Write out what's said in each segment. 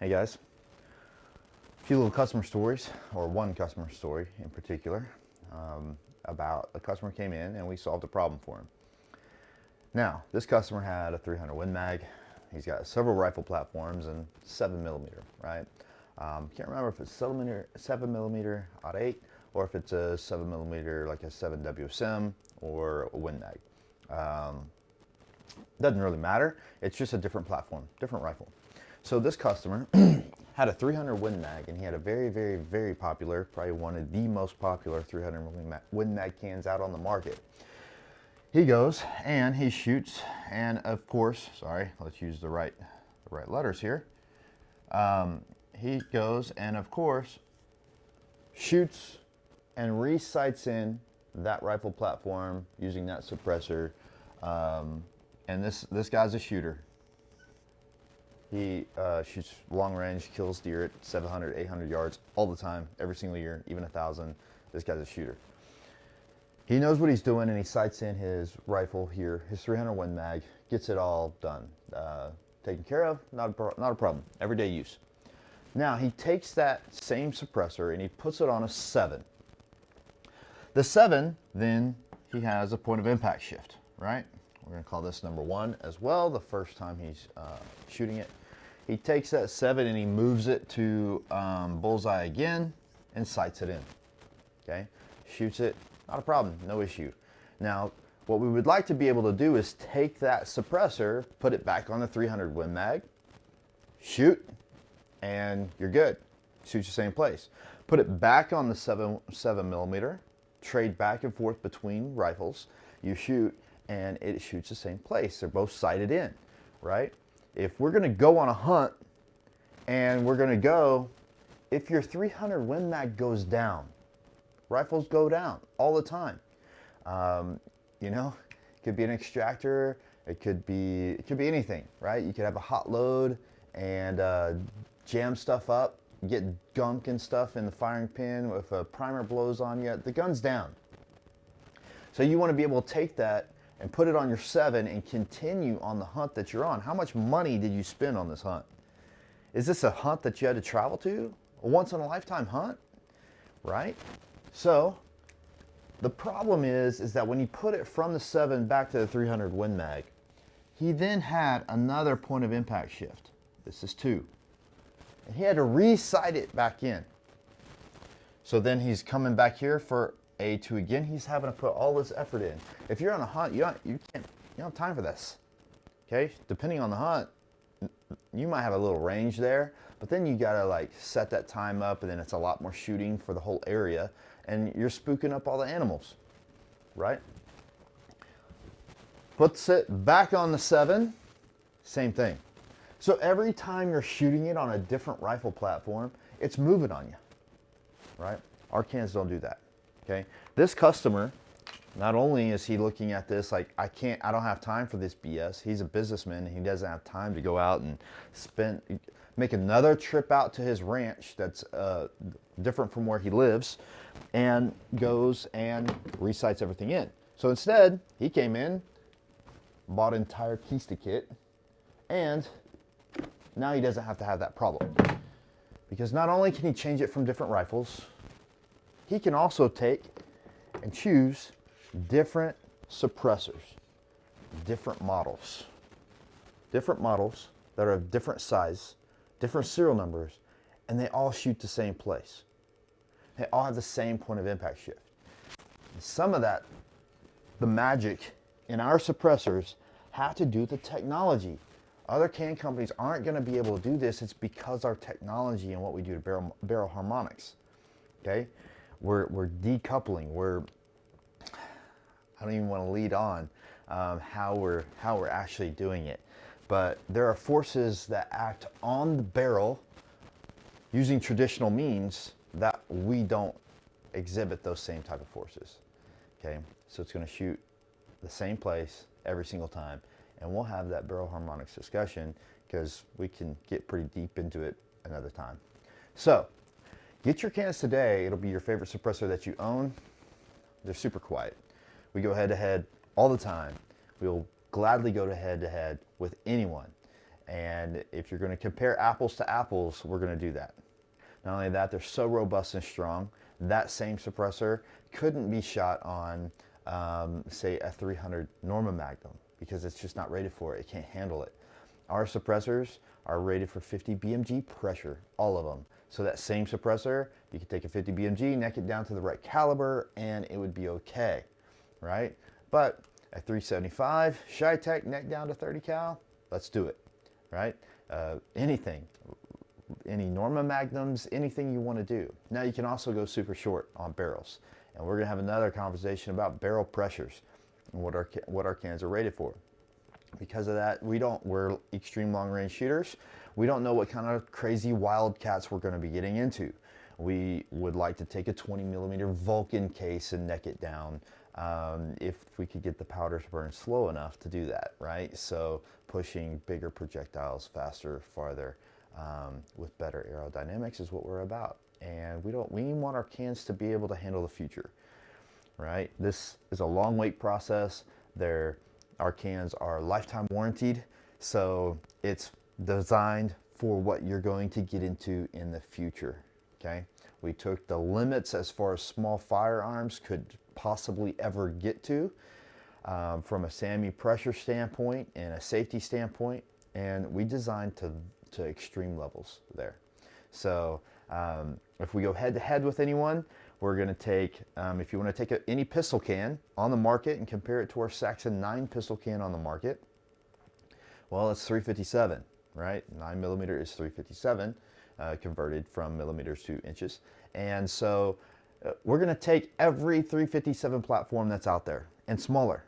Hey guys, a few little customer stories, or one customer story in particular, about a customer came in and we solved a problem for him. Now, this customer had a 300 Win Mag. He's got several rifle platforms and 7mm, right? Can't remember if it's 7mm Odd 8 or if it's a 7mm like a 7WSM or a Win Mag. Doesn't really matter. It's just a different platform, different rifle. So this customer had a 300 Win Mag, and he had a very, very, very popular, probably one of the most popular 300 Win Mag cans out on the market. He goes and he shoots, and of course, sorry, let's use the right letters here. He goes and of course shoots and re-sights in that rifle platform using that suppressor. And this guy's a shooter. He shoots long range, kills deer at 700, 800 yards all the time, every single year, even 1,000. This guy's a shooter. He knows what he's doing, and he sights in his rifle here, his 300 Win Mag, gets it all done. Taken care of, not a problem, everyday use. Now, he takes that same suppressor and he puts it on a 7. The 7, then, he has a point of impact shift, right? We're going to call this number 1 as well, the first time he's shooting it. He takes that 7 and he moves it to bullseye again and sights it in. Okay, shoots it, not a problem, no issue. Now, what we would like to be able to do is take that suppressor, put it back on the 300 Win Mag, shoot, and you're good. Shoots the same place. Put it back on the 7mm, trade back and forth between rifles. You shoot, and it shoots the same place. They're both sighted in, right? If we're gonna go on a hunt and we're gonna go, if your 300 Win Mag goes down, rifles go down all the time. You know, it could be an extractor, it could be anything, right? You could have a hot load and jam stuff up, get gunk and stuff in the firing pin. If a primer blows on you, the gun's down. So you want to be able to take that and put it on your 7 and continue on the hunt that you're on. How much money did you spend on this hunt? Is this a hunt that you had to travel to? A once in a lifetime hunt, right? So the problem is that when you put it from the 7 back to the 300 Win Mag, he then had another point of impact shift. This is 2. And he had to re-sight it back in. So then he's coming back here for A2 again. He's having to put all this effort in. If you're on a hunt, you don't have time for this. Okay? Depending on the hunt, you might have a little range there, but then you gotta like set that time up, and then it's a lot more shooting for the whole area, and you're spooking up all the animals, right? Puts it back on the 7, same thing. So every time you're shooting it on a different rifle platform, it's moving on you, right? Our cans don't do that, okay? This customer, not only is he looking at this like, I don't have time for this BS. He's a businessman, and he doesn't have time to go out and make another trip out to his ranch that's different from where he lives, and goes and resights everything in. So instead, he came in, bought an entire keister kit, and now he doesn't have to have that problem. Because not only can he change it from different rifles, he can also take and choose different suppressors, different models that are of different size, different serial numbers, and they all shoot the same place. They all have the same point of impact shift. And some of that, the magic in our suppressors, have to do with the technology. Other can companies aren't going to be able to do this. It's because our technology and what we do to barrel harmonics. Okay, we're decoupling. I don't even want to lead on how we're actually doing it, but there are forces that act on the barrel using traditional means that we don't exhibit those same type of forces. Okay, so it's going to shoot the same place every single time. And we'll have that barrel harmonics discussion because we can get pretty deep into it another time. So, get your cans today. It'll be your favorite suppressor that you own. They're super quiet. We go head to head all the time. We'll gladly go to head with anyone. And if you're going to compare apples to apples, we're going to do that. Not only that, they're so robust and strong. That same suppressor couldn't be shot on, say, a 300 Norma Magnum because it's just not rated for it. It can't handle it. Our suppressors are rated for 50 BMG pressure, all of them. So that same suppressor, you could take a 50 BMG, neck it down to the right caliber, and it would be okay, right? But a 375 Chi-Tech neck down to 30 cal, let's do it, right? Anything, any Norma Magnums, anything you want to do. Now you can also go super short on barrels, and we're gonna have another conversation about barrel pressures and what our cans are rated for. Because of that, we're extreme long range shooters. We don't know what kind of crazy wildcats we're going to be getting into. We would like to take a 20 millimeter Vulcan case and neck it down if we could get the powder to burn slow enough to do that, right? So pushing bigger projectiles faster, farther, with better aerodynamics is what we're about. And we want our cans to be able to handle the future, right? This is a long wait process. Our cans are lifetime warranted, so it's designed for what you're going to get into in the future, okay? We took the limits as far as small firearms could possibly ever get to from a SAMI pressure standpoint and a safety standpoint, and we designed to extreme levels there. So if we go head to head with anyone, we're going to take, if you want to take any pistol can on the market and compare it to our Saxon 9 pistol can on the market, well, it's 357, right? 9 millimeter is 357, converted from millimeters to inches. And so we're going to take every 357 platform that's out there and smaller,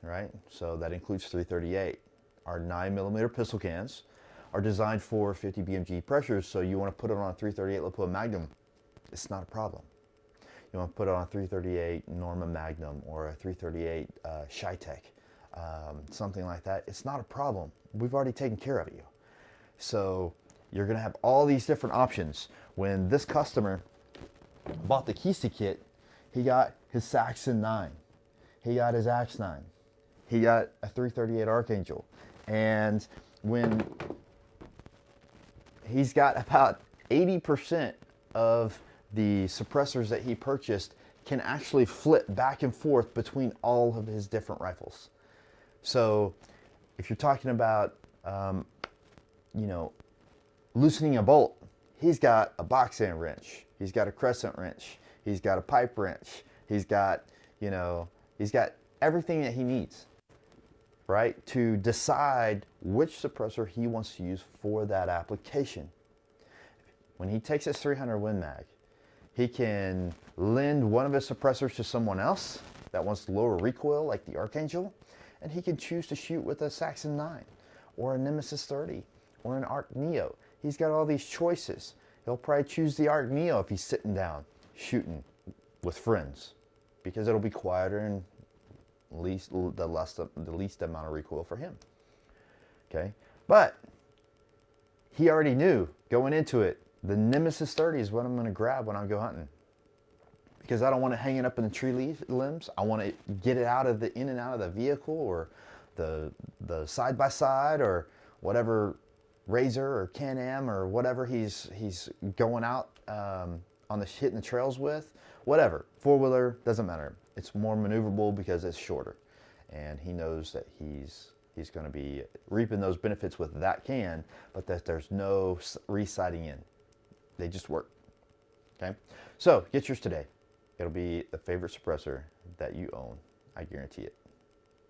right? So that includes 338. Our 9 millimeter pistol cans are designed for 50 BMG pressures, so you want to put it on a 338 Lapua Magnum, it's not a problem. You want to put it on a 338 Norma Magnum or a 338 Chi-Tech, something like that, it's not a problem. We've already taken care of you. So you're going to have all these different options. When this customer bought the Kista kit, he got his Saxon 9, he got his Axe 9, he got a 338 Archangel, and when he's got about 80% of the suppressors that he purchased can actually flip back and forth between all of his different rifles. So if you're talking about, loosening a bolt, he's got a box end wrench, he's got a crescent wrench, he's got a pipe wrench, he's got everything that he needs, right, to decide which suppressor he wants to use for that application. When he takes his 300 Win Mag, he can lend one of his suppressors to someone else that wants lower recoil like the Archangel, and he can choose to shoot with a Saxon 9 or a Nemesis 30 or an Arc Neo. He's got all these choices. He'll probably choose the Arc Neo if he's sitting down shooting with friends because it'll be quieter and the least amount of recoil for him. Okay, but he already knew going into it, the Nemesis 30 is what I'm going to grab when I go hunting, because I don't want it hanging up in the tree limbs. I want to get it in and out of the vehicle or the side by side or whatever Razor or Can-Am or whatever he's going out hitting the trails with, whatever. Four-wheeler, doesn't matter. It's more maneuverable because it's shorter, and he knows that he's going to be reaping those benefits with that can, but that there's no resighting in. They just work. Okay, so get yours today. It'll be the favorite suppressor that you own. I guarantee it.